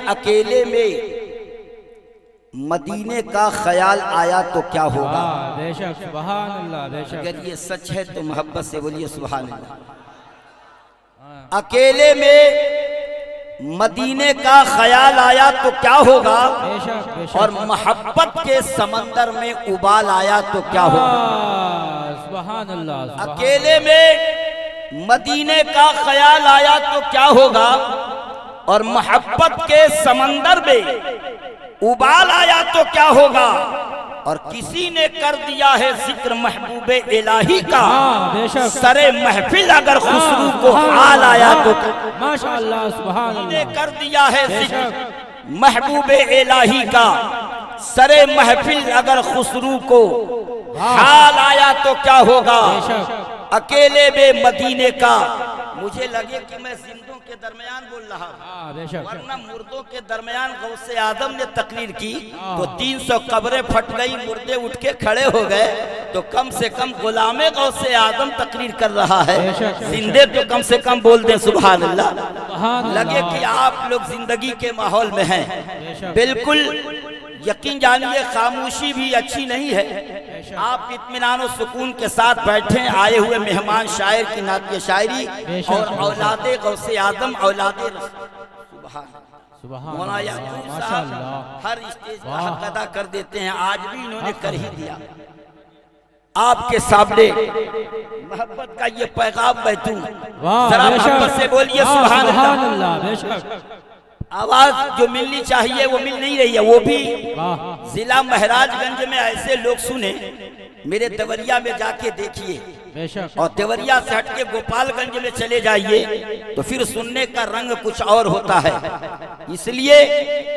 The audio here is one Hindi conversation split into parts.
अकेले में मदीने का ख्याल आया तो क्या होगा। बेशक सुभान अल्लाह, बेशक। अगर ये सच है तो मोहब्बत से बोलिए सुभान अल्लाह। अकेले में मदीने का ख्याल आया तो क्या होगा, बेशक, बेशक। और मोहब्बत के समंदर में उबाल आया तो क्या होगा। सुभान अल्लाह। अकेले में मदीने का ख्याल आया तो क्या होगा, और मोहब्बत के समंदर में उबाल आया तो क्या होगा, और किसी ने कर दिया है जिक्र महबूबे इलाही का, सरे महफिल अगर खुशबू को हाल आया तो माशाअल्लाह सुभान अल्लाह। ने कर दिया है जिक्र महबूबे इलाही का, सरे महफिल अगर खुशबू को हाल आया तो क्या होगा। अकेले में मदीने का, मुझे लगे कि मैं जिंदों के दरमियान बोल रहा हूँ, वरना मुर्दों के दरमियान गौसे आदम ने तकरीर की तो 300 कब्रें फट गई, मुर्दे उठ के खड़े हो गए, तो कम से कम गुलामे गौसे आदम तकरीर कर रहा है, जिंदे तो कम से कम बोल दें सुभान अल्लाह। लगे कि आप लोग जिंदगी के माहौल में हैं। बिल्कुल यकीन जानिए, खामोशी भी अच्छी नहीं है। आप इत्मीनान और सुकून के साथ बैठे, आए हुए मेहमान शायर की नात शायरी और औलादे गौसे आदम औलादे मौलाना हर स्टेज पर हक अदा कर देते हैं, आज भी इन्होंने कर ही दिया। आपके सामने मोहब्बत का ये पैगाम मैं दूं, जरा मोहब्बत से बोलिए सुभान अल्लाह। आवाज जो मिलनी चाहिए वो मिल नहीं रही है, वो भी जिला महराजगंज में ऐसे लोग सुने, मेरे देवरिया में जाके देखिए और देवरिया से हटके गोपालगंज में चले जाइए तो फिर सुनने का रंग कुछ और होता है। इसलिए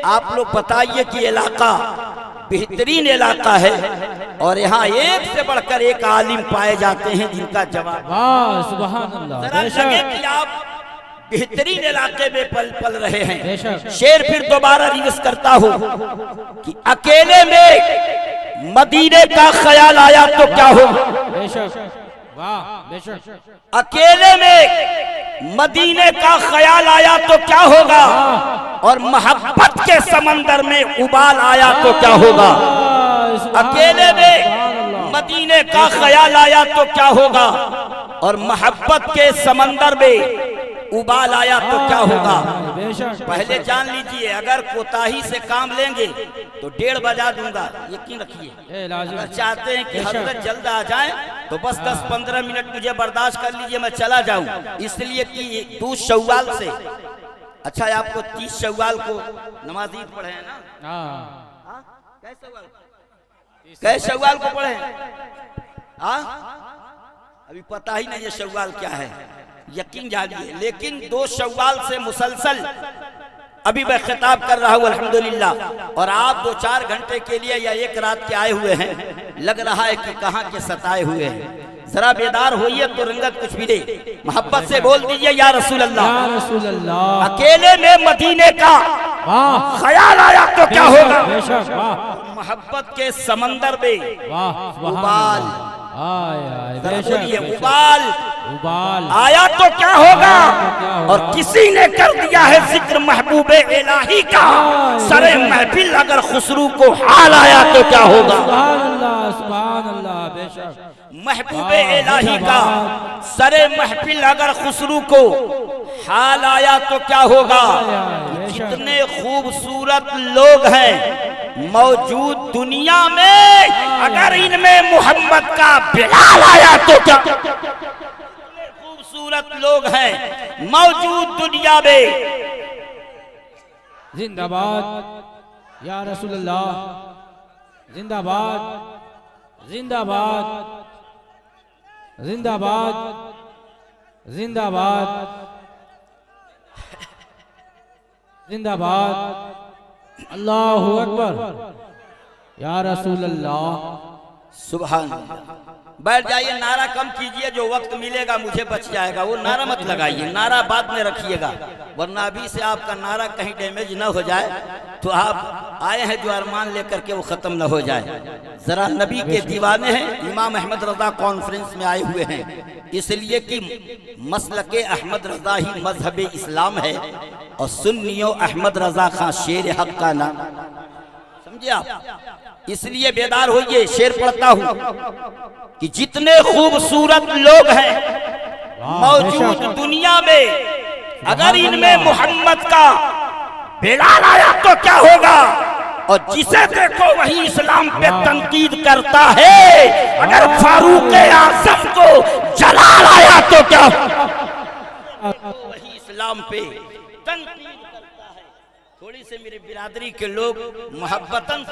आप लोग बताइए कि इलाका बेहतरीन इलाका है और यहाँ एक से बढ़कर एक आलिम पाए जाते हैं जिनका जवाब सुभान अल्लाह। लगे कि आप बेहतरीन इलाके में पल रहे हैं। शेर फिर दोबारा रिवर्स करता हूँ कि अकेले में मदीने का ख्याल आया तो क्या हो। अकेले में मदीने का ख्याल आया तो क्या होगा, और मोहब्बत के समंदर में उबाल आया तो क्या होगा। अकेले में मदीने का ख्याल आया तो क्या होगा, और मोहब्बत के समंदर में उबाल आया तो क्या होगा। पहले जान लीजिए, अगर कोताही से काम लेंगे तो 1:30 बजा दूंगा, यकीन रखिए। अगर चाहते हैं कि हजरत जल्द आ जाए तो बस 10-15 मिनट मुझे बर्दाश्त कर लीजिए, मैं चला जाऊं। इसलिए कि 2 शव्वाल से, अच्छा आपको 30 शव्वाल को नमाज ईद पढ़े हैं ना, कै शव्वाल को पढ़े अभी पता ही नहीं है शव्वाल क्या है, यकीन जानिए। लेकिन 2 शव्वाल से मुसलसल अभी मैं खिताब कर रहा हूँ अल्हम्दुलिल्लाह, और आप 2-4 घंटे के लिए या 1 रात के आए हुए हैं, लग रहा है कि कहाँ के सताए हुए हैं। जरा बेदार होइए तो रंगत कुछ भी दे, मोहब्बत से बोल दीजिए या रसूल अल्लाह। अकेले में मदीने का ख्याल आया तो क्या होगा, मोहब्बत के समंदर में उबाल उबाल आया तो क्या होगा, और किसी ने कर दिया है जिक्र महबूबे इलाही का, सरे महफिल अगर खुसरू को हाल आया तो क्या होगा। महबूबे इलाही का सरे महफिल अगर खुसरू को हाल आया तो क्या होगा। जितने खूबसूरत लोग हैं मौजूद दुनिया में, अगर इनमें मोहम्मद का बिलाल आया तो क्या। खूबसूरत लोग हैं मौजूद दुनिया में, जिंदाबाद या रसूलल्लाह, जिंदाबाद जिंदाबाद जिंदाबाद जिंदाबाद जिंदाबाद। अल्लाहु अकबर या रसूलल्लाह। सुभान अल्लाह। बैठ जाइए, नारा कम कीजिए, जो वक्त मिलेगा मुझे बच जाएगा, वो नारा मत लगाइए, नारा बाद में रखिएगा, वरना अभी से आपका नारा कहीं डैमेज ना हो जाए, तो आप आए हैं जो अरमान लेकर के वो ख़त्म ना हो जाए। ज़रा नबी के दीवाने हैं, इमाम अहमद रज़ा कॉन्फ्रेंस में आए हुए हैं, इसलिए कि मसलके अहमद रज़ा ही मजहब इस्लाम है और सुन्नियों अहमद रज़ा खां शेर हक का नाम, समझे आप, इसलिए बेदार होइए। शेर पढ़ता हूं कि जितने खूबसूरत लोग हैं मौजूद दुनिया में, अगर इनमें मोहम्मद का बिलाल आया तो क्या होगा, और जिसे देखो वही इस्लाम पे तनकीद करता है, अगर फारूक आज़म को जलाल आया तो क्या, वही इस्लाम पे तनकीद करता है। थोड़ी से मेरे बिरादरी के लोग मोहब्बतन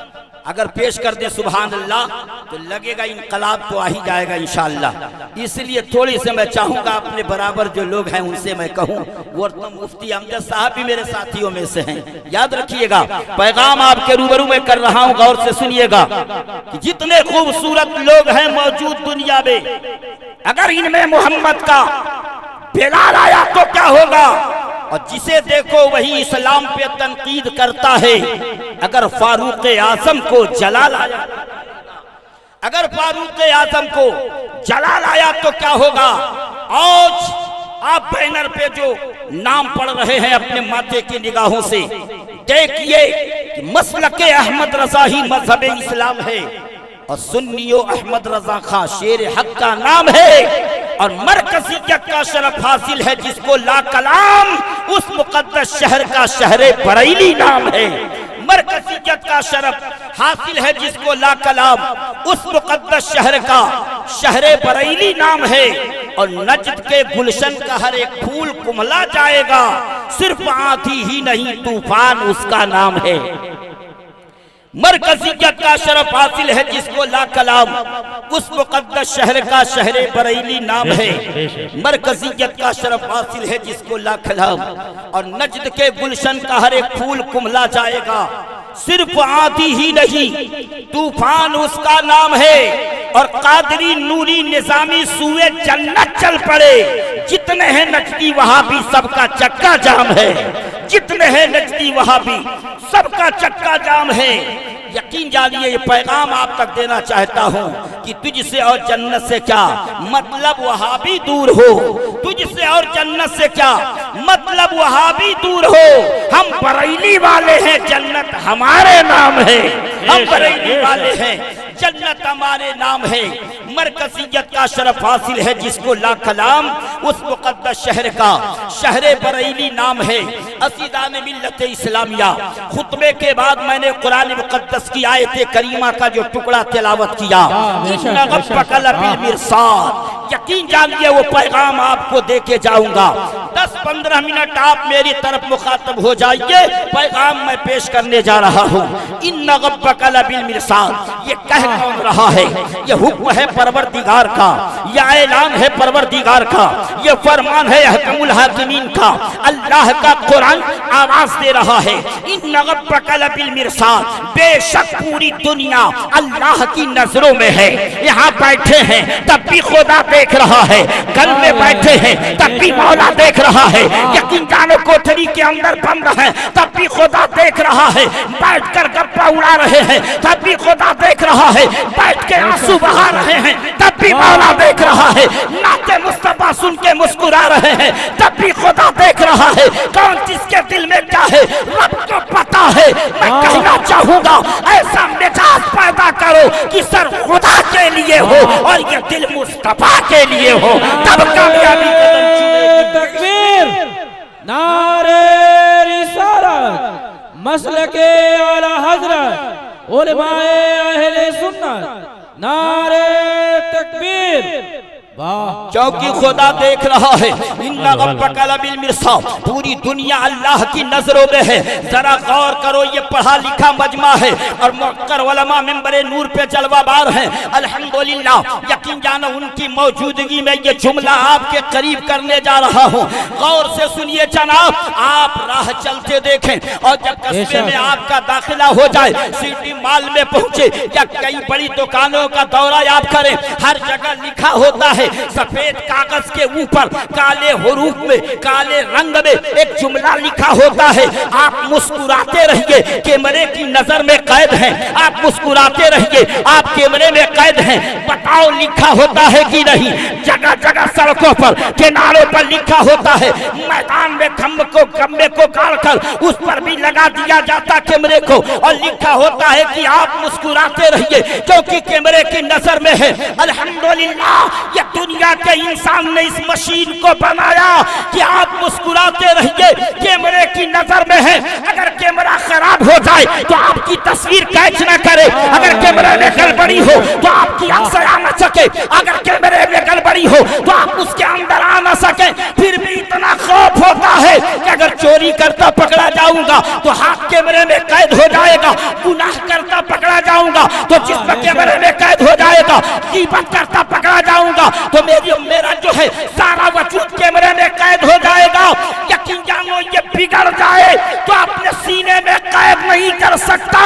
अगर पेश कर दे सुभान अल्लाह तो लगेगा इनकलाब तो आ ही जाएगा इंशाअल्लाह। इसलिए थोड़ी से मैं चाहूंगा अपने बराबर जो लोग हैं उनसे मैं कहूं, वो तो मुफ्ती अमजद साहब भी मेरे साथियों में से हैं, याद रखिएगा, पैगाम आपके रूबरू में कर रहा हूं, गौर से सुनिएगा कि जितने खूबसूरत लोग हैं मौजूद दुनिया में, अगर इनमें मोहम्मद का बिलाल आया तो क्या होगा, और जिसे देखो वही इस्लाम पे तनकीद करता है, अगर फारूक आज़म को जलाल आया, अगर फारूक आज़म को जलाल आया तो क्या होगा। आज आप बैनर पे जो नाम पढ़ रहे हैं अपने माथे की निगाहों से देखिए कि मसलके अहमद रज़ा ही मजहब इस्लाम है और सुन्नियों अहमद रज़ा खां शेर हक का नाम है, और मरकज़ियत का शरफ हासिल है जिसको ला कलाम उस मुकद्दस शहर का शहरे बरेली नाम है। मरकज़ियत का शरफ हासिल है जिसको ला कलाम उस मुकद्दस शहर का शहरे बरेली नाम है, और नजद के गुलशन का हर एक फूल कुम्हला जाएगा, सिर्फ आंधी ही नहीं तूफान उसका नाम है। मरकज़ियत का शरफ हासिल है जिसको ला कलाम उस मुकद्दस शहर का शहरे बरेली नाम है। मरकज़ियत का शरफ हासिल है जिसको ला कलाम, और नजद के गुलशन का हर एक फूल कुम्हला जाएगा, सिर्फ आंधी ही नहीं तूफान उसका नाम है। और कादरी नूरी निजामी सुए जन्नत चल पड़े, जितने हैं नजदी वहां भी सबका चक्का जाम है, जितने हैं नजदी वहां भी सबका चक्का जाम है। यकीन जानिए ये पैगाम आप तक देना चाहता हूँ कि तुझसे और जन्नत से क्या मतलब वहां भी दूर हो, तुझसे और जन्नत से क्या मतलब वहां भी दूर हो, हम बरेली वाले हैं, जन्नत हमारे नाम है, हम बरेली वाले हैं, जन्नत हमारे नाम है। मरकज़ियत का शरफ हासिल है जिसको ला कलाम उस मुकद्दस शहर का शहरे बरेली नाम है। असीदान मिल्लत इस्लामिया खुतबे के बाद मैंने कुरान मुकद्दस की आयत करीमा का जो टुकड़ा तिलावत किया, इन्ना रब्बका लबिल मिरसाद, यकीन जानिए वो पैगाम आपको दे के जाऊंगा। 10-15 मिनट आप मेरी तरफ मुखातब हो जाइए, पैगाम मैं पेश करने जा रहा हूँ। इन्ना रब्बका लबिल मिरसाद, ये कह कौन रहा है, ये हुक्म है परवरदिगार का, यह ऐलान है परवरदिगार का, ये फरमान है अहकमुल हाकिमीन का, अल्लाह का कुरान आवाज दे रहा है। इन्ना रब्बका लबिल मिरसाद, बेशक पूरी दुनिया अल्लाह की नजरों में है। यहाँ बैठे हैं तब भी खुदा देख रहा है, घर में बैठे हैं तब भी मौला देख रहा है, यकीन जानो कोठरी के अंदर बंद है तब भी खुदा देख रहा है, बैठकर गप्पा उड़ा रहे हैं तब भी खुदा देख रहा है, बैठ के आंसू बहा रहे हैं तब भी मौला देख रहा है, नाते मुस्तफा सुन के मुस्कुरा रहे हैं तब भी खुदा देख रहा है। कौन जिसके दिल में क्या है रब को पता है। मैं कहना चाहूंगा ऐसा मिजाज पैदा करो कि सर खुदा के लिए हो और ये दिल मुस्तफा के लिए हो, तब कामयाबी कदम चूमेगी। तकबीर, नारे रिसालत, मसलके आला हजरत, उलमाए अहले सुन्नत, नारे तकबीर, वाह क्योंकि खुदा देख रहा है। इन्ना रब्बका लबिल मिरसाद, पूरी दुनिया अल्लाह की नजरों में है। जरा गौर करो, ये पढ़ा लिखा मजमा है और मुअक्कर उलमा मिंबरे नूर पे जलवाबार हैं। अल्हम्दुलिल्लाह, यकीन जानो उनकी मौजूदगी में ये जुमला आपके करीब करने जा रहा हूँ। गौर से सुनिए जनाब, आप राह चलते देखें और जब कस्बे में आपका दाखिला हो जाए, सिटी मॉल में पहुंचे या कई बड़ी दुकानों का दौरा आप करें, हर जगह लिखा होता है सफेद कागज के ऊपर काले हुरूफ में, काले रंग में एक जुमला लिखा होता है, आप मुस्कुराते रहिए, कैमरे की नजर में कैद हैं। आप मुस्कुराते रहिए, आप कैमरे में कैद हैं। बताओ लिखा होता है कि नहीं? जगह जगह सड़कों पर, किनारों पर लिखा होता है। मैदान में खंबे को गाड़ कर उस पर भी लगा दिया जाता कैमरे को और लिखा होता है कि आप मुस्कुराते रहिए क्योंकि कैमरे की नजर में है। अल्हम्दुलिल्लाह, ये दुनिया के इंसान ने इस मशीन को बनाया कि आप मुस्कुराते रहिए, कैमरे की नजर में है। अगर कैमरा खराब हो जाए तो आपकी तस्वीर कैच न करे, अगर कैमरे में गड़बड़ी हो तो आपकी आंखें आ न सके, अगर कैमरे में गड़बड़ी हो तो आप उसके अंदर आ न सके। फिर भी इतना खौफ होता है कि अगर चोरी करता पकड़ा जाऊंगा तो हाथ कैमरे में कैद हो जाएगा, गुनाह करता पकड़ा जाऊंगा तो जिस्म कैमरे में कैद हो जाएगा, गीबत करता पकड़ा जाऊंगा तो मेरा जो है सारा वजूद कैमरे में कैद हो जाएगा। यकीन जानो, ये बिगड़ जाए तो अपने सीने में कैद नहीं कर सकता।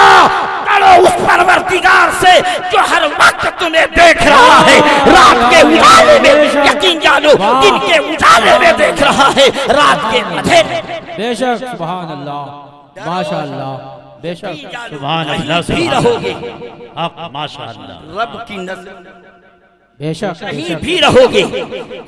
करो उस परवरदिगार से जो हर वक्त तुम्हें देख रहा है, रात के उजाले में, यकीन जानो दिन के उजाले में देख रहा है, रात के अंधेरे। बेशक सुभान अल्लाह, माशाअल्लाह, बेशक सुभान अल्लाह, भी रहोगे आप माशाअल्लाह, रब की नजर बेशक कहीं भी रहोगे,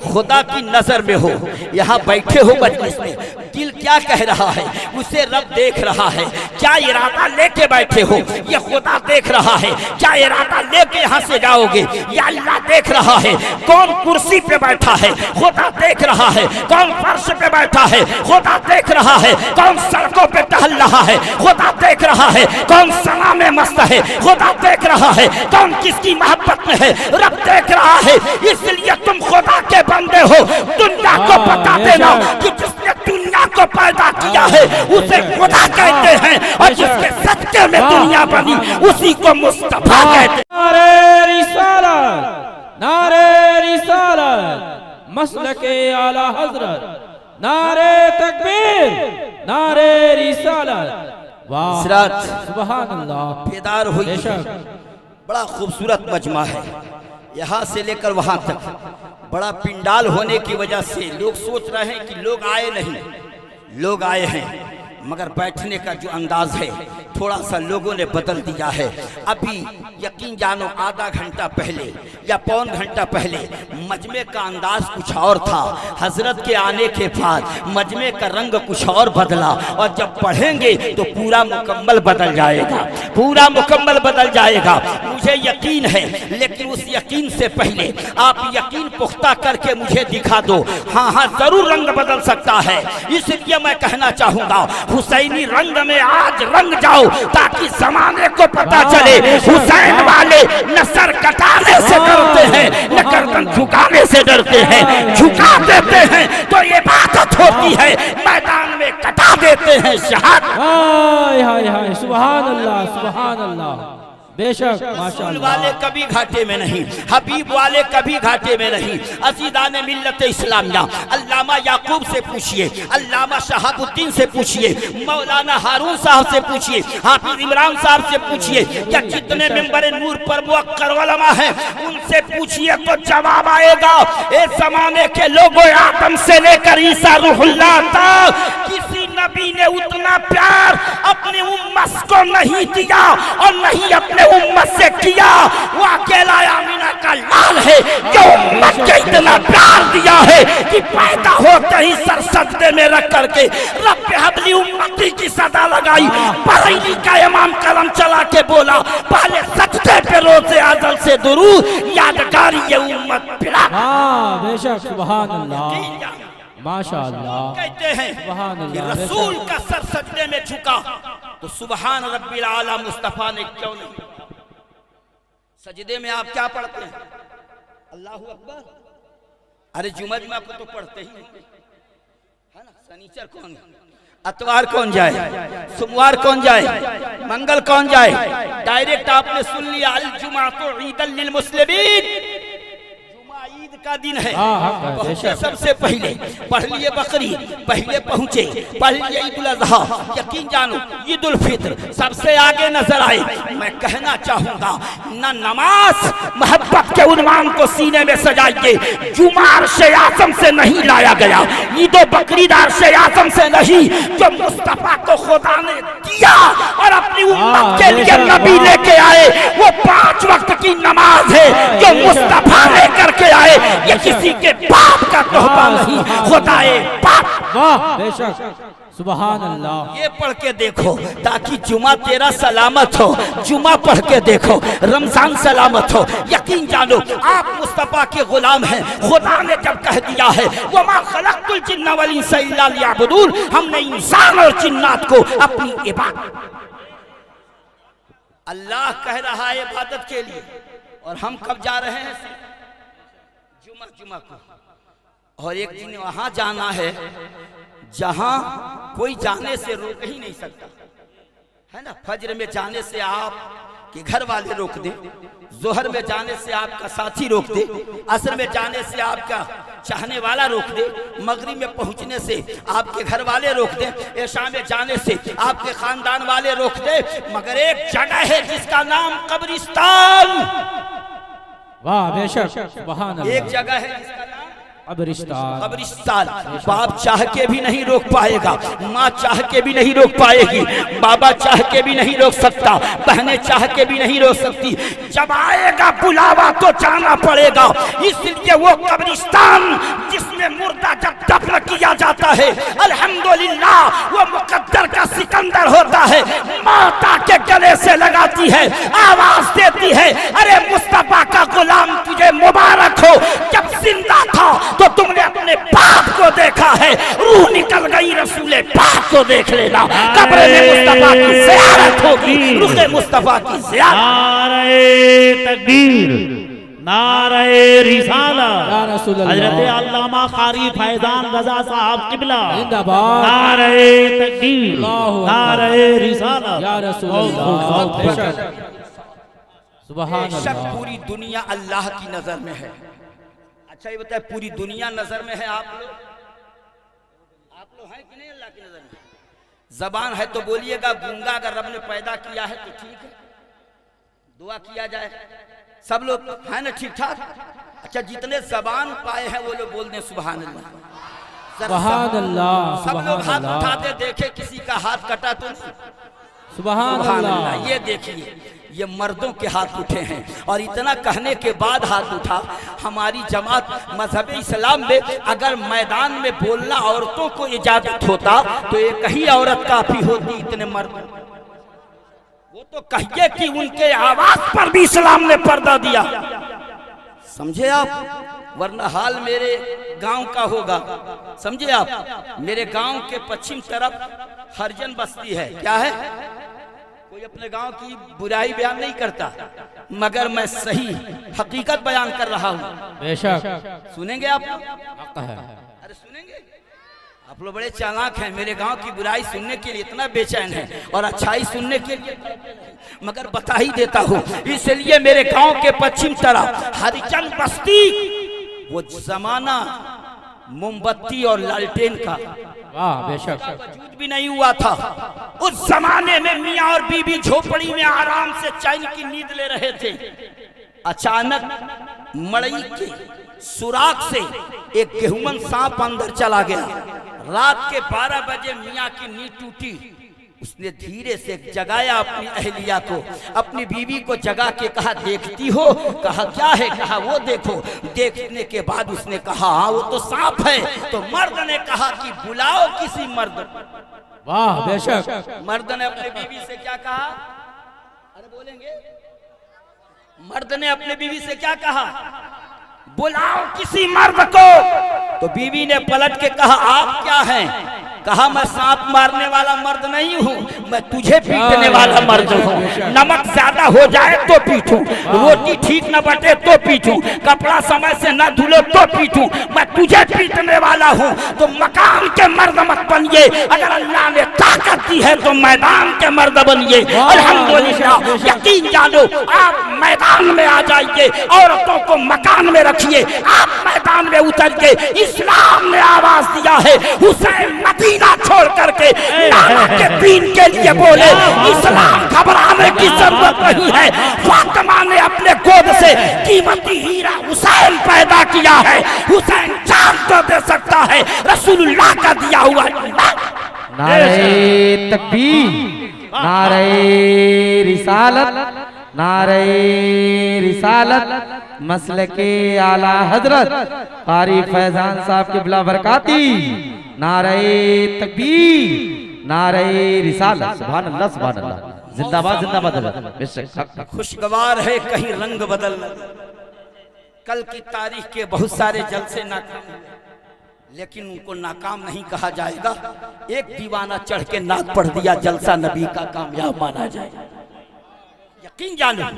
खुदा की नजर में हो। यहाँ बैठे हो मजलिस में, दिल क्या कह रहा है उसे रब देख रहा है। क्या इरादा लेके बैठे हो ये खुदा देख रहा है। क्या इरादा लेके यहाँ से जाओगे ये अल्लाह देख रहा है। कौन कुर्सी पे बैठा है खुदा देख रहा है, कौन फर्श पे बैठा है खुदा देख रहा है, कौन सड़कों पे टहल रहा है खुदा देख रहा है, कौन सना में मस्त है खुदा देख रहा है, कौन किसकी मोहब्बत में है रब देख रहा है। इसलिए तुम खुदा के बंदे हो। दुनिया को बता देना कि जिसने दुनिया को पैदा किया है उसे खुदा कहते हैं और जिसके सदके में दुनिया बनी उसी को मुस्तफा कहते हैं। नारे रिसालत, नारे रिसालत, मसलके आला हजरत, नारे तकबीर, नारे रिसालत। वाह सुभान अल्लाह, बेदार हुई। बड़ा खूबसूरत मजमा है, यहाँ से लेकर वहां तक बड़ा पिंडाल होने की वजह से लोग सोच रहे हैं कि लोग आए नहीं। लोग आए हैं मगर बैठने का जो अंदाज है थोड़ा सा लोगों ने बदल दिया है। अभी यकीन जानो आधा घंटा पहले या पौन घंटा पहले मजमे का अंदाज कुछ और था। हजरत के आने के बाद मजमे का रंग कुछ और बदला और जब पढ़ेंगे तो पूरा मुकम्मल बदल जाएगा, पूरा मुकम्मल बदल जाएगा, मुझे यकीन है। लेकिन उस यकीन से पहले आप यकीन पुख्ता करके मुझे दिखा दो। हाँ हाँ जरूर रंग बदल सकता है। इसलिए मैं कहना चाहूंगा हुसैनी रंग में आज रंग जाओ ताकि जमाने को पता चले हुसैन वाले न सर कटाने से डरते हैं न गर्दन झुकाने से डरते हैं। झुका देते हैं तो ये इबादत होती है, मैदान में कटा देते हैं शहादत। हाय हाय हाय, सुभान अल्लाह, सुभान अल्लाह, बेशक माशाअल्लाह। वाले कभी घाटे में नहीं, हबीब वाले कभी घाटे में नहीं। अजीदाने मिल्लत इस्लामिया अल्लामा याकूब से पूछिए, अल्लामा शहाबुद्दीन से पूछिए, मौलाना हारून साहब से पूछिए, हाफिज इमरान साहब से पूछिए, या जितने मेंबर नूर पर मुअक्कर उलमा हैं उनसे पूछिए तो जवाब आएगा। इस जमाने के लोगों आदम से लेकर ईसा रूहुल्लाह तक किसी नबी ने उतना प्यार अपनी उम्मत को नहीं दिया और नहीं अपने उम्मत से किया। वो अकेला आमीना का लाल है जो उम्मत को इतना प्यार दिया है कि पैदा होते ही सर सजदे में रख करके रब्बे हबली उम्मती की सदा लगाई। बरेली का इमाम कलम चला के बोला पहले सजदे पे रोज़े आज़ल से दुरूद यादगारी ये उम्मत पिला। हाँ बेशक सुभान अल्लाह, माशाअल्लाह। कहते हैं सुभान कि अल्लाह, रसूल का सर सजदे में झुका तो सुभान रब्बिल आला मुस्तफा ने क्यों नहीं। सजदे में आप क्या पढ़ते हैं? अल्लाहु अकबर, अरे जुमा जुमा को तो पढ़ते ही है ना। शनिचर कौन, अतवार कौन जाए, सोमवार कौन जाए, मंगल कौन जाए। डायरेक्ट आपने सुन लिया अल जुमा तो ईदल लिल मुस्लिमीन, जुमा ईद का दिन है। पहुंचे सबसे पहले पढ़ लिए बकरी, पहले पहुंचे पढ़ लिए ईद उल अजहा, यकीन जानो ईद उल फित्र सबसे आगे नजर आए। मैं कहना चाहूंगा न नमाज मोहब्बत के उन्वान को सीने में सजाइए, जुमार से आजम से नहीं लाया गया, ईद बकरीदार से आजम से नहीं, जो मुस्तफा को खुदा ने दिया और अपनी उम्मत के लिए नबी लेके आए, वो 5 वक्त की नमाज है जो मुस्तफा लेकर के आए। ये किसी के बाप का तोहफा नहीं, खुदाए पाक। वाह बेशक, सुभान अल्लाह। ये पढ़ के देखो ताकि जुमा तेरा सलामत हो, जुमा पढ़ के देखो रमजान सलामत हो। यकीन जानो आप मुस्तफा के गुलाम हैं। खुदा ने जब कह दिया है वमा खलक़तुल जिन्ना वल इंसा इल्ला लियअबुदून, हमने इंसान और जिन्नात को अपनी इबादत, अल्लाह कह रहा है इबादत के लिए, और हम कब जा रहे हैं जुमा को। और एक दिन वहां जाना है जहां कोई जाने से रोक ही नहीं सकता, है ना। फजर में जाने से आप के घर वाले रोक दे, जोहर में जाने से आपका साथी रोक दे, असर में जाने से आपका चाहने वाला रोक दे, मगरिब में पहुंचने से आपके घर वाले रोक दे, ऐशा में जाने से आपके खानदान वाले रोक दे, मगर एक जगह है जिसका नाम कब्रिस्तान। वाह बेशक, सुभान अल्लाह। एक जगह है जिसका नाम कब्रिस्तान। बाप चाह के भी नहीं रोक पाएगा, माँ चाह के भी नहीं रोक पाएगी, बाबा चाह के भी नहीं रोक सकता, बहनें चाह के भी नहीं रोक सकती। जब आएगा बुलावा तो जाना पड़ेगा। इसलिए वो कब्रिस्तान जिसमें मुर्दा जब दफन किया जाता है, अल्हम्दुलिल्लाह वो मुकद्दर का सिकंदर होता है, माता के गले से लगाती है, आवाज देती है, अरे मुस्तफा का गुलाम तुझे मुबारक हो। जब जिंदा था तो तुमने अपने बाप को देखा है, रूह निकल गई रसूले पाक को देख लेना। कब्र में मुस्तफा की ज़ियारत होगी, रूह मुस्तफा की ज़ियारत। नारे तकबीर, नारे रिसाला, हजरत अल्लामा क़ारी फैज़ान रज़ा साहब क़िबला जिंदाबाद। नारे तकबीर, नारे रिसाला, या रसूल अल्लाह। सुभान अल्लाह। पूरी दुनिया अल्लाह की नजर में है। अच्छा ये बताए पूरी दुनिया नजर में है, आप लोग हैं कि नहीं अल्लाह की नजर में? जबान है तो बोलिएगा, गूंगा अगर रब ने पैदा किया है तो ठीक है, दुआ किया जाए। सब लोग है ना ठीक ठाक? अच्छा जितने जबान पाए हैं वो लोग बोल दें सुभान अल्लाह, सुभान अल्लाह। सब लोग हाथ उठाते देखे किसी का हाथ कटा तो नहीं? सुभान अल्लाह। ये देखिए ये मर्दों के हाथ उठे हैं, और इतना कहने के बाद हाथ उठा। हमारी जमात मजहब इस्लाम में अगर मैदान में बोलना औरतों को इजाजत होता तो एक ही औरत काफी होती, इतने मर्द। वो तो कहिए कि उनके आवाज पर भी इस्लाम ने पर्दा दिया, समझे आप, वरना हाल मेरे गांव का होगा। समझे आप, मेरे गांव के पश्चिम तरफ हरिजन बस्ती है। क्या है? कोई अपने गांव की बुराई बयान नहीं करता, मगर मैं सही हकीकत बयान कर रहा हूँ। बेशक सुनेंगे आप? अरे सुनेंगे? आप लोग बड़े चालाक हैं, मेरे गांव की बुराई सुनने के लिए इतना बेचैन है और अच्छाई सुनने के लिए, मगर बता ही देता हूँ। इसलिए मेरे गांव के पश्चिम तरफ हरिजन बस्ती, वो जमाना मोमबत्ती और लालटेन का बेशक वजूद भी नहीं हुआ था। उस जमाने में मियाँ और बीबी झोपड़ी में आराम से चैन की नींद ले रहे थे। अचानक मड़ई के सुराख से एक गेहूमन सांप अंदर चला गया। रात के 12 बजे मियाँ की नींद टूटी। उसने धीरे से जगाया अपनी अहलिया को, अपनी बीवी को जगा के कहा देखती हो? कहा क्या है? कहा वो देखो। देखने के बाद उसने कहा हाँ वो तो सांप है। तो मर्द ने कहा कि बुलाओ किसी मर्द। वाह बेशक। मर्द ने अपनी बीवी से क्या कहा? अरे बोलेंगे? मर्द ने अपने बीवी से क्या कहा? बुलाओ किसी मर्द को। तो बीवी ने पलट के कहा आप क्या हैं? कहा मैं सांप मारने वाला मर्द नहीं हूँ, मैं तुझे पीटने वाला मर्द हूँ। नमक ज्यादा हो जाए तो पीटूं, रोटी ठीक न बटे तो पीटूं, कपड़ा समय से न धुलो तो पीटूं, मैं तुझे पीटने वाला हूँ। तो मकान के मर्द मत बनिए, अगर अल्लाह ने ताकत दी है तो मैदान के मर्द बनिए। अल्हम्दुलिल्लाह, यकीन जानो आप मैदान में आ जाइए, औरतों को मकान में रखिए, आप मैदान में उतर के इस्लाम ने आवाज दिया है। हुसैन मदीना छोड़ करके नाना के दीन के लिए बोले, इस्लाम घबराने की जरूरत नहीं है। फातिमा ने अपने गोद से कीमती हीरा हुसैन पैदा किया है, हुसैन जान तो दे सकता है, रसूलुल्लाह का दिया हुआ। नारे तकबीर, नारे रिसालत, नारे रिसालत, मसलके आला हजरत कारी फैजान साहब के बिला बरकाती। नारे तकबीर, नारे रिसालत, सुभान अल्लाह, सुभान अल्लाह, जिंदाबाद जिंदाबाद। बेशक खुशगवार है कहीं रंग बदल। कल की तारीख के बहुत सारे जलसे नाकाम, लेकिन उनको नाकाम नहीं कहा जाएगा। एक दीवाना चढ़ के नाक पढ़ दिया, जलसा नबी का कामयाब माना जाएगा। यकीन जानो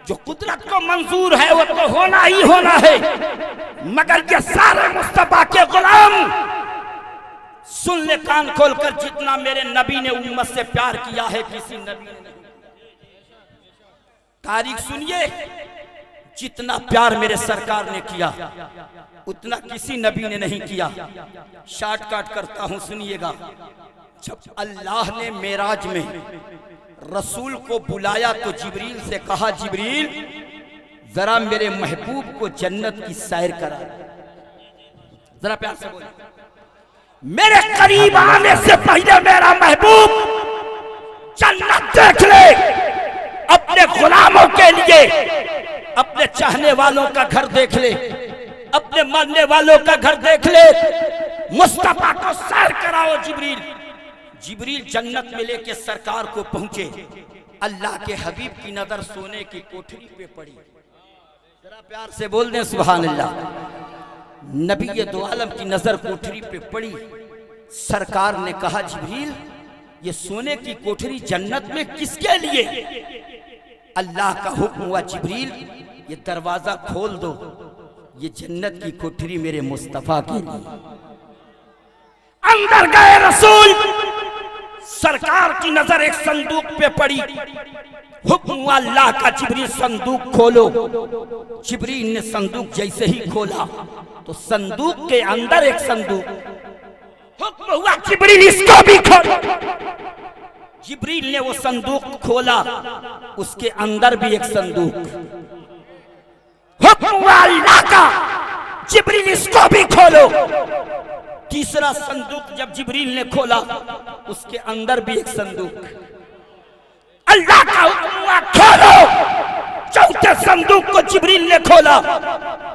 जो कुदरत को मंजूर है वो तो होना ही होना है, मगर ये सारे मुस्तफा के गुलाम सुन ले कान खोलकर, जितना मेरे नबी ने उम्मत से प्यार किया है किसी नबी ने नहीं। तारीख सुनिए, जितना प्यार मेरे सरकार ने किया उतना किसी नबी ने नहीं किया। शॉर्टकट करता हूं, सुनिएगा। जब अल्लाह ने मेराज में रसूल को बुलाया तो जिब्रील से कहा, जिब्रील जरा मेरे महबूब को जन्नत की सैर करा। जरा प्यार से बोले, मेरे करीब आने से पहले मेरा महबूब जन्नत देख ले। अपने गुलामों के लिए अपने चाहने वालों का घर देख ले, अपने मानने वालों का घर देख ले। मुस्तफा को सैर कराओ। जिब्रील जिब्रील जन्नत में लेके सरकार को पहुंचे। अल्लाह के हबीब की नजर सोने की कोठरी पे पड़ी। जरा प्यार से बोल दें सुभान अल्लाह। नबी दो आलम की नजर कोठरी पे पड़ी। सरकार ने कहा, जिब्रील ये सोने की कोठरी जन्नत में किसके लिए? अल्लाह का हुक्म हुआ, जिब्रील ये दरवाजा खोल दो, ये जन्नत की कोठरी मेरे मुस्तफा के लिए। अंदर गए रसूल। सरकार की नजर एक संदूक पे पड़ी। हुक्म हुआ अल्लाह का, जिब्रील संदूक खोलो। जिब्रील ने संदूक जैसे ही खोला तो संदूक के अंदर एक संदूक। हुक्म हुआ, जिब्रील इसको भी खोलो। जिब्रील ने वो संदूक खोला, उसके अंदर भी एक संदूक। हुक्म हुआ अल्लाह का, जिब्रील इसको भी खोलो। तीसरा संदूक जब जिब्रील ने खोला, उसके अंदर भी एक संदूक। अल्लाह का हुक्म हुआ, खोलो। चौथे संदूक को जिब्रील ने खोला,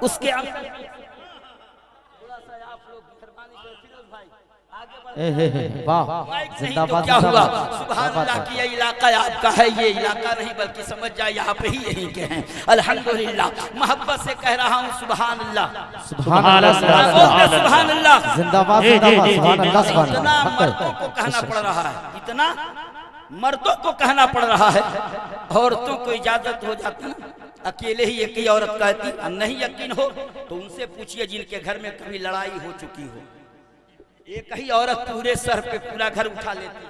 उसके अंदर। जिंदाबाद, क्या हुआ? सुभान अल्लाह की ये इलाका आपका है, ये इलाका नहीं बल्कि समझ जाए यहाँ पे ही यहीं के हैं। अल्हम्दुलिल्लाह, मोहब्बत से कह रहा हूँ सुभान अल्लाह, सुभान अल्लाह, सुभान अल्लाह, जिंदाबाद जिंदाबाद, सुभान अल्लाह, सुभान इतना अल्लाह। मर्दों को कहना पड़ रहा है, इतना मर्दों को कहना पड़ रहा है। औरतों को इजाजत हो जाती ना, अकेले ही एक ही औरत कहती। नहीं यकीन हो तो उनसे पूछिए जिनके घर में कभी लड़ाई हो चुकी हो। एक ही औरत पूरे सर पे पूरा घर उठा लेती,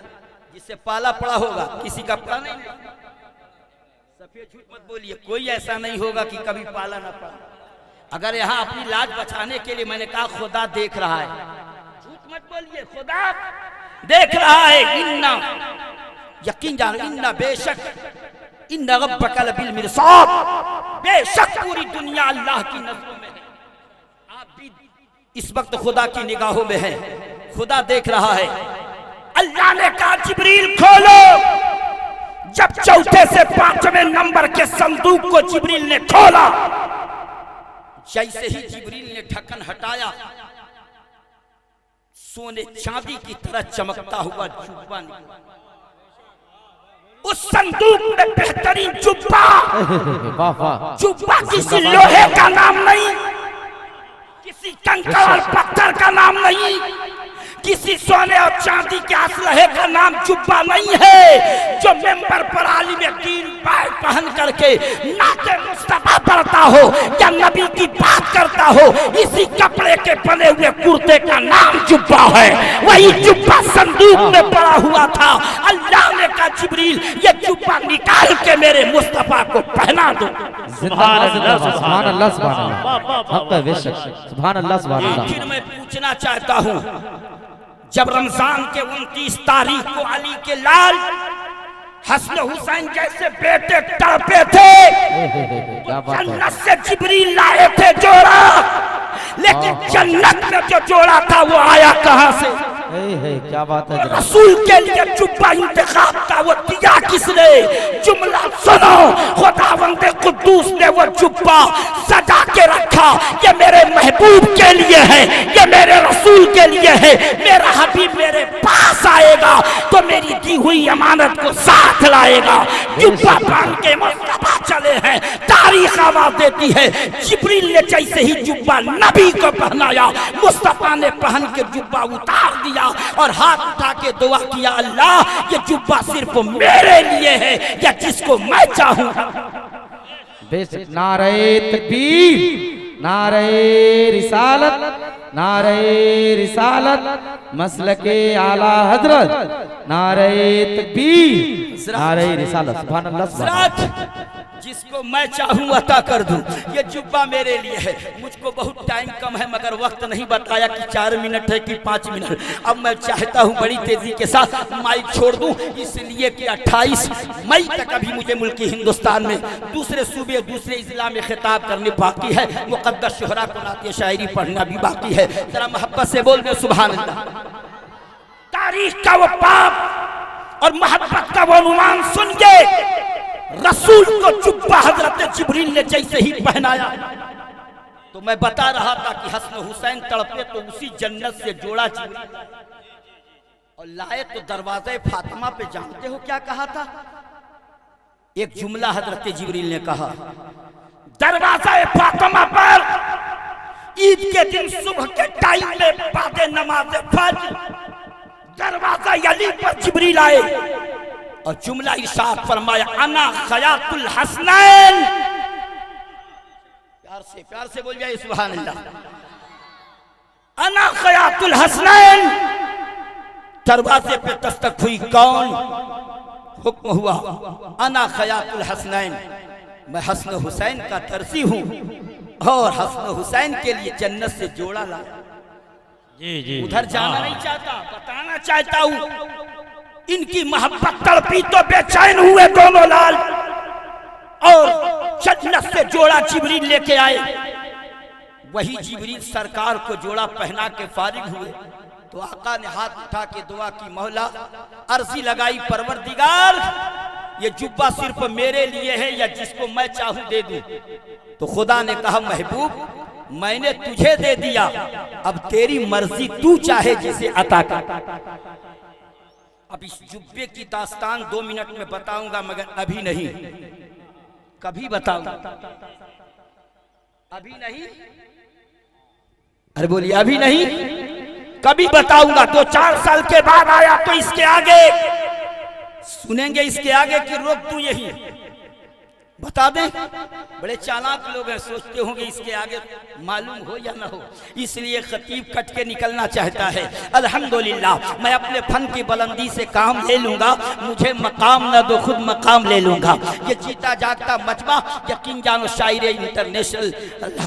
जिससे पाला पड़ा होगा, किसी का पड़ा नहीं। सफेद झूठ मत बोलिए, कोई ऐसा नहीं होगा कि कभी पाला ना पड़ा। अगर यहाँ अपनी लाज बचाने के लिए मैंने कहा खुदा देख रहा है, झूठ मत बोलिए, खुदा देख रहा है। इन्ना यकीन जानो, इन्ना बेशक, इन्ना रब्बका लबिल मिरसाद, बेशक पूरी दुनिया अल्लाह की नजरों में है। आप भी इस वक्त खुदा की निगाहों में है, खुदा देख रहा है। अल्लाह ने कहा, जिब्रील खोलो। जब चौथे से पांचवें नंबर के संदूक को जिब्रील ने खोला, जैसे ही जिब्रील ने ढक्कन हटाया, सोने चांदी की तरह चमकता हुआ जुब्बा निकला। उस संदूक में बेहतरीन जुब्बा, वाह वाह, जुब्बा किसी लोहे का नाम नहीं, किसी कंकड़ और पत्थर का नाम नहीं, किसी सोने और चांदी के असलहे का नाम जुब्बा नहीं है। जो मेंबर पर आलिम दीन बैग पहन करके नाते मुस्तफा पढ़ता हो या नबी की बात करता हो, इसी कपड़े के बने हुए कुर्ते का नाम जुब्बा है। वही जुब्बा संदूक में पड़ा हुआ था। अल्लाह ने कहा जिब्रील ये जुब्बा निकाल के मेरे मुस्तफा को पहना दो। सुभान अल्लाह, सुभान अल्लाह, सुभान अल्लाह, हक है बेशक, सुभान अल्लाह, सुभान अल्लाह। आखिर मैं पूछना चाहता हूँ, जब रमजान के 29 तारीख को अली के लाल हसन हुसैन जैसे बेटे तड़पे थे, जन्नत से जिब्रील लाए थे जोड़ा, लेकिन जन्नत में जो जोड़ा था वो आया कहां से? क्या बात है। रसूल के लिए जुब्बा इंतखाब था, वो दिया किसने? जुमला सुनो, खुदावंद कुद्दूस ने वो जुब्बा सजा के रखा। ये मेरे महबूब के लिए है, ये मेरे रसूल के लिए है। मेरा हबीब मेरे पास आएगा तो मेरी दी हुई अमानत को साथ लाएगा। जुब्बा पहन के मुस्तफा चले हैं, तारीख आवाज देती है जिब्रील ने जैसे ही जुब्बा नबी को पहनाया, मुस्तफा ने पहन के जुब्बा उतार दिया और हाथ उठा के दुआ किया, अल्लाह ये जुब्बा सिर्फ मेरे लिए है या जिसको मैं चाहूं। बेशक, नारे तकबीर, नारे रिसालत, नारे रिसालत, मसलके आला हजरत, नारे तकबीर, नारे रिसालत, सुभान अल्लाह, सुभान अल्लाह। जिसको मैं चाहूं अता कर दूं, ये जुब्बा मेरे लिए है। मुझको बहुत टाइम कम है, मगर वक्त नहीं बताया कि 4 मिनट है कि 5 मिनट। अब मैं चाहता हूं बड़ी तेजी के साथ माइक छोड़ दूं, इसलिए कि 28 मई तक अभी मुझे मुल्क हिंदुस्तान में दूसरे सूबे दूसरे इजला में खिताब करने बाकी है। मुकद्दस शोहरा को नाते शायरी पढ़ना भी बाकी है। जरा मोहब्बत से बोल दे सुभान अल्लाह। तारीख का वो पाप और मोहब्बत का वो अनुमान सुन के रसूल को जुब्बा हजरत जिब्रील ने जैसे ही पहनाया, तो मैं बता रहा था कि हसन हुसैन तड़पे तो उसी जन्नत से जोड़ा जिब्रील और लाए तो दरवाजे फातिमा पे। जानते हो क्या कहा था? एक जुमला हजरत जिब्रील ने कहा, दरवाजा फातिमा पर ईद के दिन सुबह के टाइम में बाद नमाज फज्र दरवाजा अली पर जिब्रील आए और जुमला इरशाद फरमाया, अना खयातुल हसनैन। प्यार से बोल जाए सुभान अल्लाह। अना खयातुल हसनैन। दरवाजे पे दस्तक हुई, कौन? हुक्म हुआ, अना खयातुल हसनैन, मैं हसन हुसैन का तरसी हूँ और हसन हुसैन के लिए जन्नत से जोड़ा लाया। जी जी, उधर जाना नहीं चाहता, बताना चाहता हूँ इनकी मोहब्बत तड़पी तो बेचैन हुए दोनों लाल और जन्नत से जोड़ा जिब्रील लेके आए। वही जिब्रील सरकार को जोड़ा पहना के फारिग हुए तो आका ने हाथ उठा के दुआ की, मौला अर्जी लगाई, परवरदिगार ये जुब्बा सिर्फ मेरे लिए है या जिसको मैं चाहूं दे दूं। तो खुदा ने कहा, महबूब मैंने तुझे दे दिया, अब तेरी मर्जी, तू चाहे जिसे अता कर। अब इस जुब्बे की दास्तान 2 मिनट में बताऊंगा, मगर अभी नहीं, कभी बताऊंगा। अभी नहीं, अरे बोलिए अभी नहीं, कभी बताऊंगा। 2-4 साल के बाद आया तो इसके आगे सुनेंगे, इसके आगे की रोक तू यही बता दें। बड़े चालाक लोग हैं, सोचते होंगे इसके आगे मालूम हो या ना हो, इसलिए खतीब कट के निकलना चाहता है। अल्हम्दुलिल्लाह मैं अपने फन की बुलंदी से काम ले लूंगा, मुझे मकाम न दो खुद मकाम ले लूंगा। ये जीता जागता मजमा यकीन जानो शायर इंटरनेशनल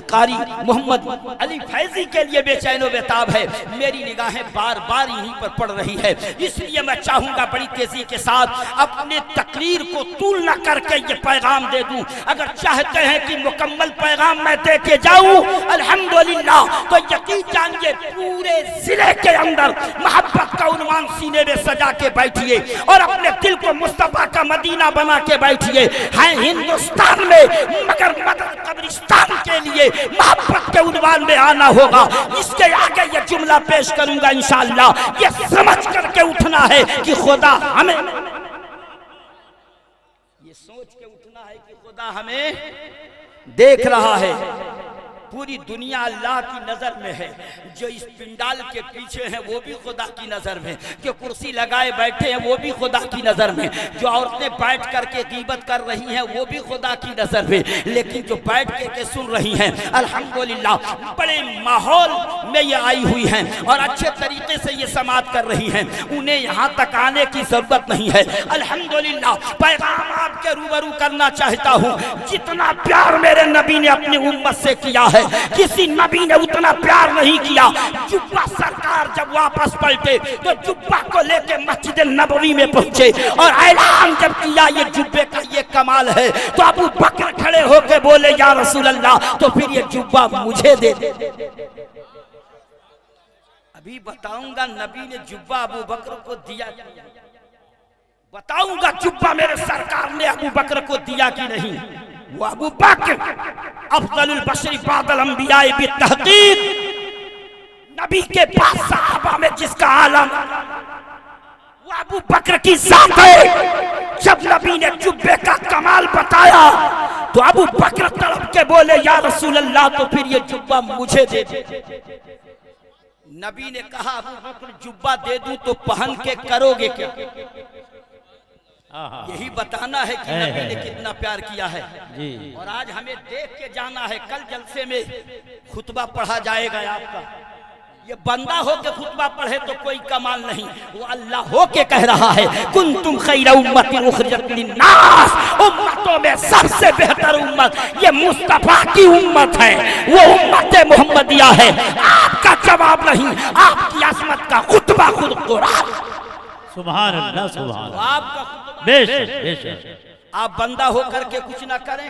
कारी मोहम्मद अली फैजी के लिए बेचैनो बेताब है। मेरी निगाहें बार बार यहीं पर पड़ रही है, इसलिए मैं चाहूंगा बड़ी तेजी के साथ अपने तकरीर को तूल न करके ये पैगाम दे दूं। अगर चाहते हैं कि मुकम्मल पैगाम मैं दे के जाऊं अल्हम्दुलिल्लाह, तो यकीन जानिए पूरे जिले के अंदर मोहब्बत का उन्वान सीने में सजा के बैठिए और अपने दिल को मुस्तफा का मदीना बना के बैठिए। है हिंदुस्तान में, मगर मदद कब्रिस्तान के लिए मोहब्बत के उन्वान में आना होगा। इसके आगे ये जुमला पेश करूंगा इंशाअल्लाह। ये समझ करके उठना है कि खुदा हमें ये सोच के उठना है कि खुदा हमें देख रहा है। पूरी दुनिया अल्लाह की नजर में है। जो इस पिंडाल के पीछे हैं वो भी खुदा की नजर में, जो कुर्सी लगाए बैठे हैं वो भी खुदा की नजर में, जो औरतें बैठ करके गीबत कर रही हैं वो भी खुदा की नजर में, लेकिन जो बैठ के सुन रही हैं अल्हम्दुलिल्लाह बड़े माहौल में ये आई हुई हैं और अच्छे तरीके से ये समाअत कर रही हैं, उन्हें यहाँ तक आने की जरूरत नहीं है। अल्हम्दुलिल्लाह पैगाम आपके रूबरू करना चाहता हूँ, जितना प्यार मेरे नबी ने अपनी उम्मत से किया है किसी नबी ने उतना प्यार नहीं किया। जुब्बा सरकार जब वापस पलटे तो जुब्बा को लेके मस्जिद नबवी में पहुंचे और ऐलान जब किया ये जुब्बे का ये कमाल है, तो अबू बकर खड़े होके बोले या रसूल अल्लाह तो फिर ये जुब्बा मुझे दे दे। अभी बताऊंगा नबी ने जुब्बा अबू बकर को दिया, बताऊंगा जुब्बा मेरे सरकार ने अबू बकर को दिया कि नहीं। वो अबू बकर अफजलुल बशरी बादल अंबिया बितहकीक, नबी के पास सहाबा में जिसका आलम वो अबू बकर की जात है। जब नबी ने जुब्बे का कमाल बताया तो अबू बकर तड़प के बोले या रसूल अल्लाह तो फिर ये जुब्बा मुझे दे दे। नबी ने कहा अबू बकर जुब्बा दे दूं तो पहन के करोगे क्या? यही बताना है कि नबी ने कितना प्यार किया है जी। और आज हमें देख के जाना है। कल जलसे में खुतबा पढ़ा जाएगा आपका, ये बंदा हो के खुतबा पढ़े तो कोई कमाल नहीं, वो अल्लाह हो के कह रहा है कुंतुम खैरा उम्मतिन उखरिजत लिन्नास, उम्मतों में सबसे बेहतर उम्मत ये मुस्तफा की उम्मत है, वो उम्मत मोहम्मदिया है। आपका जवाब नहीं, आपकी अजमत का खुतबा खुद कुरान। सुभान अल्लाह, सुभान आपका बेशक बेशक। आप बंदा होकर के कुछ ना करें,